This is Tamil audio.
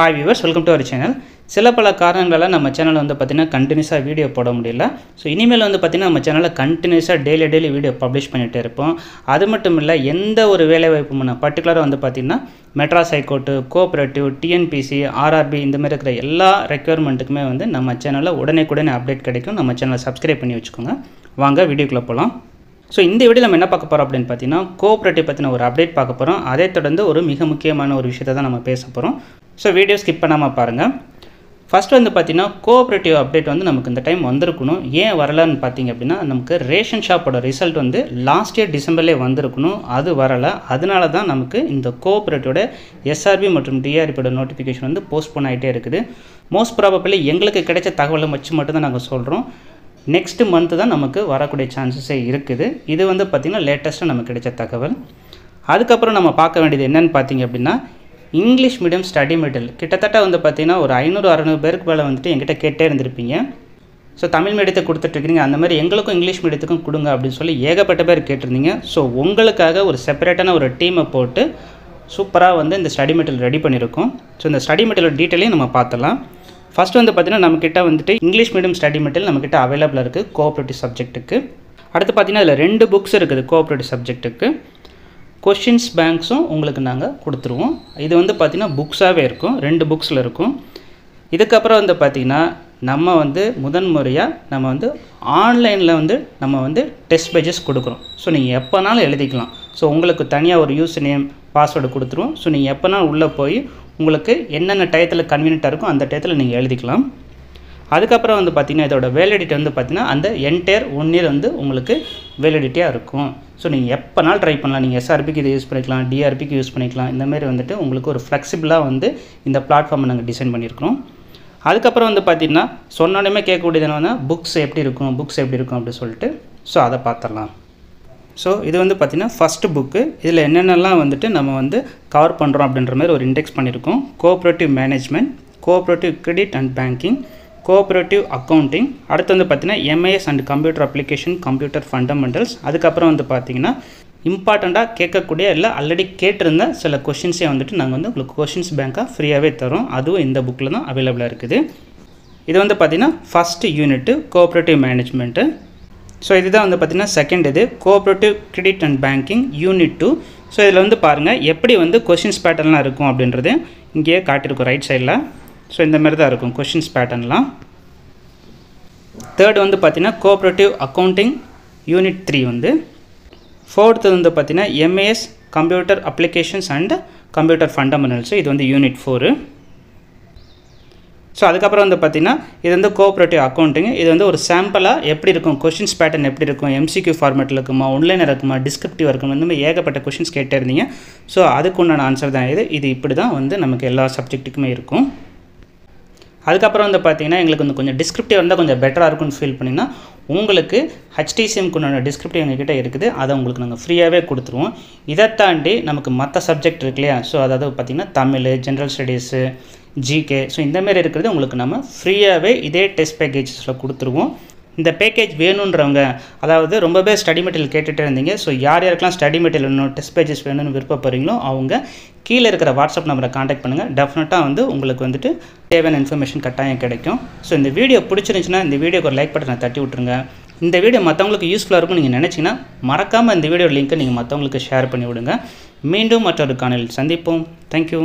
Hi viewers, welcome to our channel. சில பல காரணங்களால நம்ம சேனல்ல வந்து பாத்தீங்கன்னா கண்டினியூஸா வீடியோ போட முடியல. சோ இனிமேல் வந்து பாத்தீங்கன்னா நம்ம சேனல்ல கண்டினியூஸா டெய்லி வீடியோ பப்ளிஷ் பண்ணிட்டே இருப்போம். அது மட்டும் இல்ல எந்த ஒரு வேலை வாய்ப்புமான பர்టిక్యులரா வந்து பாத்தீங்கன்னா Madras high court, cooperative, TNPC, RRB இந்த மாதிரி இருக்கிற எல்லா ரெக்யர்மென்ட்க்குமே வந்து நம்ம சேனல்ல உடனே அப்டேட் கிடைக்கும். நம்ம சேனலை சப்ஸ்கிரைப் பண்ணி வச்சுக்கோங்க. வாங்க வீடியோக்குள்ள போலாம். So இந்த வீடியோல நம்ம என்ன பார்க்க போறோம் அப்படினு பாத்தீங்கன்னா கோஆபரேட்டிவ் பத்தின ஒரு அப்டேட் பார்க்க போறோம். அதை தொடர்ந்து ஒரு மிக முக்கியமான ஒரு விஷயத்தை தான் நம்ம பேச போறோம். So வீடியோ ஸ்கிப் பண்ணாம பாருங்க. ஃபர்ஸ்ட் வந்து பாத்தீங்கன்னா கோஆபரேட்டிவ் அப்டேட் வந்து நமக்கு இந்த டைம் வந்திருக்கணும். ஏன் வரலன்னு பாத்தீங்க அப்படினா நமக்கு ரேஷன் ஷாப்போட ரிசல்ட் வந்து லாஸ்ட் இயர் டிசம்பர்லயே வந்திருக்கணும். அது வரல. அதனால தான் நமக்கு இந்த கோஆபரேட்டிவோட எஸ்ஆர்பி மற்றும் டிஆர்பியோட நோட்டிஃபிகேஷன் வந்து போஸ்ட்போன் ஆயிட்டே இருக்குது. மோஸ்ட் ப்ராபபிலி எங்களுக்கு கிடைச்ச தகவலை வச்சு மட்டும் தான் நாங்க சொல்றோம். நெக்ஸ்ட் மந்த் தான் நமக்கு வரக்கூடிய சான்சஸே இருக்குது. இது வந்து பாத்தீங்கன்னா லேட்டஸ்டா நமக்கு கிடைச்ச தகவல். அதுக்கு அப்புறம் நம்ம பார்க்க வேண்டியது என்னன்னு பாத்தீங்க அப்படினா இங்கிலீஷ் மீடியம் ஸ்டடி மெட்டீரியல் கிட்டத்தட்ட வந்து பாத்தீங்கன்னா ஒரு 500-600 பேருக்கு மேல வந்துட்டு என்கிட்ட கேட்டே இருந்திருப்பீங்க. சோ தமிழ் மீடியத்தை கொடுத்துட்டு இருக்கீங்க. அந்த மாதிரி எங்களுக்கும் இங்கிலீஷ் மீடியத்துக்கும் கொடுங்க அப்படி சொல்லி ஏகப்பட்ட பேர் கேட்டிருந்தீங்க. சோ உங்களுக்காக ஒரு செப்பரேட்டான ஒரு டீமை போட்டு சூப்பரா வந்து இந்த ஸ்டடி மெட்டீரியல் ரெடி பண்ணிருக்கோம். சோ இந்த ஸ்டடி மெட்டீரியல் டீடைலையும் நம்ம பார்த்தலாம். ஃபர்ஸ்ட் வந்து பாத்தீங்கன்னா நம்ம கிட்ட வந்துட்டு இங்கிலீஷ் மீடியம் ஸ்டடி மெட்டீரியல் நம்ம கிட்ட அவேலபிளா இருக்கு கோஆபரேட்டிவ் சப்ஜெக்ட்டுக்கு. அடுத்து பாத்தீங்கன்னா இதுல 2 books இருக்குது கோஆபரேட்டிவ் சப்ஜெக்ட்டுக்கு. क्वेश्चंस பேங்க்ஸும் உங்களுக்கு நாங்க கொடுத்துருவோம். இது வந்து பாத்தீங்கன்னா புக்ஸாவே இருக்கும். 2 புக்ஸ்ல இருக்கும். இதுக்கு அப்புறம் வந்து பாத்தீங்கன்னா நம்ம வந்து முதன்முறையா நம்ம வந்து ஆன்லைன்ல வந்து நம்ம வந்து டெஸ்ட் பேजेस கொடுக்கிறோம். சோ நீங்க எப்பனாலும் எழுதிக்கலாம். சோ உங்களுக்கு தனியா ஒரு யூசர் நேம், பாஸ்வேர்ட் கொடுத்துருவோம். சோ நீங்க எப்பனாலும் உள்ள போய் உங்களுக்கு என்னென்ன டயத்துல கன்வீனியன்ட்டா இருக்கோ அந்த டயத்துல நீங்க எழுதிக்கலாம். அதுக்கு அப்புறம் வந்து பாத்தீங்கன்னா இதோட வேலிடிட்டி வந்து பாத்தீங்கன்னா அந்த என்டையர் 1 இயர் வந்து உங்களுக்கு வேலிடிட்டியா இருக்கும். சோ நீங்க எப்பனாலும் ட்ரை பண்ணலாம். நீங்க எஸ்ஆர்பிக்கு இத யூஸ் பண்ணிக்கலாம், டிஆர்பிக்கு யூஸ் பண்ணிக்கலாம். இந்த மாதிரி வந்துட்டு உங்களுக்கு ஒரு ஃப்ளெக்சிபிளா வந்து இந்த பிளாட்ஃபார்மை நாங்க டிசைன் பண்ணியிருக்கோம். அதுக்கு அப்புறம் வந்து பாத்தீங்கன்னா சொன்னோனே கேட்கக்கூடியது என்னன்னா புக்ஸ் எப்படி இருக்கும் அப்படி சொல்லிட்டு சோ அத பார்த்தறலாம். சோ இது வந்து பாத்தீங்கன்னா ஃபர்ஸ்ட் புக். இதுல என்னென்னலாம் வந்துட்டு நம்ம வந்து கவர் பண்றோம் அப்படின்ற மாதிரி ஒரு இன்டெக்ஸ் பண்ணிருக்கோம். Cooperative management, cooperative credit and banking, cooperative accounting, அடுத்து வந்து பாத்தீங்கன்னா MAS and computer application, computer fundamentals. அதுக்கு அப்புறம் வந்து பாத்தீங்கன்னா இம்பார்ட்டண்டா கேட்கக்கூடிய இல்ல ஆல்ரெடி கேட்டிருந்த சில क्वेश्चंसே வந்துட்டு நாங்க வந்து உங்களுக்கு क्वेश्चंस பேங்கா ஃப்ரீயாவே தரோம். அதுவும் இந்த புக்ல தான் அவேலபிளா இருக்குது. இது வந்து பாத்தீங்கன்னா first unit cooperative management. So இதுதான் வந்து பாத்தீங்கன்னா செகண்ட் இது cooperative credit and banking unit 2. So இதுல வந்து பாருங்க எப்படி வந்து क्वेश्चंस பேட்டர்ன்லாம் இருக்கும் அப்படின்றது இங்கேயே காட்டியிருக்கும் ரைட் சைடுல. சோ இந்த மாதிரி தான் இருக்கும் क्वेश्चंस பேட்டர்ன்லாம். தேர்ட் வந்து பாத்தீங்கன்னா கோஆபரேட்டிவ் அக்கவுண்டிங் யூனிட் 3 வந்து. ஃபோர்த் வந்து பாத்தீங்கன்னா MAS computer applications and computer fundamentals. இது வந்து யூனிட் 4. சோ அதுக்கு அப்புறம் வந்து பாத்தீங்கன்னா இது வந்து கோஆபரேட்டிவ் அக்கவுண்டிங். இது வந்து ஒரு சாம்பிளா எப்படி இருக்கும் क्वेश्चंस பேட்டர்ன் எப்படி இருக்கும், எம்சிக்யூ ஃபார்மட்ல இருக்குமா, ஆன்லைன்ல இருக்குமா, டிஸ்கிரிப்டிவா இருக்குமா, இந்த மாதிரி ஏகப்பட்ட क्वेश्चंस கேட்டே இருந்தீங்க. சோ அதுக்கு உண்டான ஆன்சர் தான் இது. இது இப்படி தான் வந்து நமக்கு எல்லா சப்ஜெக்ட்டுக்குமே இருக்கும். அதுக்கு அப்புறம் வந்து பாத்தீங்கன்னா உங்களுக்கு வந்து கொஞ்சம் டிஸ்கிரிப்டிவா இருந்தா கொஞ்சம் பெட்டரா இருக்கும்னு ஃபீல் பண்ணீங்கன்னா உங்களுக்கு HTCM குன டிஸ்கிரிப்டிவ் எங்க கிட்ட இருக்குது. அத உங்களுக்கு நாங்க ஃப்ரீயாவே கொடுத்துருவோம். இத தாண்டி நமக்கு மத்த சப்ஜெக்ட் இருக்குலையா, சோ அதாவது பாத்தீங்கன்னா Tamil, general studies, GK, so இந்த மாதிரி இருக்குது உங்களுக்கு நம்ம ஃப்ரீயாவே இதே டெஸ்ட் பேக்கேஜஸ்ல கொடுத்துருவோம். இந்த பேக்கேஜ் வேணும்ன்றவங்க அதாவது ரொம்பவே ஸ்டடி மெட்டீரியல் கேட்டுட்டே இருந்தீங்க. சோ யாரெல்லாம் ஸ்டடி மெட்டீரியல் வேணும், டெஸ்ட் பேजेस வேணும்னு விருப்பப்படுறீங்களோ அவங்க கீழ இருக்கிற வாட்ஸ்அப் நம்பரை कांटेक्ट பண்ணுங்க. டெஃபினட்டா வந்து உங்களுக்கு வந்துட்டு தேவையான இன்ஃபர்மேஷன் கட்டாயம் கிடைக்கும். சோ இந்த வீடியோ பிடிச்சிருந்துச்சுனா இந்த வீடியோக்கு ஒரு லைக் பட்டனை தட்டி விட்டுருங்க. இந்த வீடியோ மத்தவங்களுக்கு யூஸ்ஃபுல்லா இருக்கும் நீங்க நினைச்சீங்கன்னா மறக்காம இந்த வீடியோ லிங்கை நீங்க மத்தவங்களுக்கு ஷேர் பண்ணி விடுங்க. மீண்டும் மற்றொரு காணொளியில் சந்திப்போம். Thank you.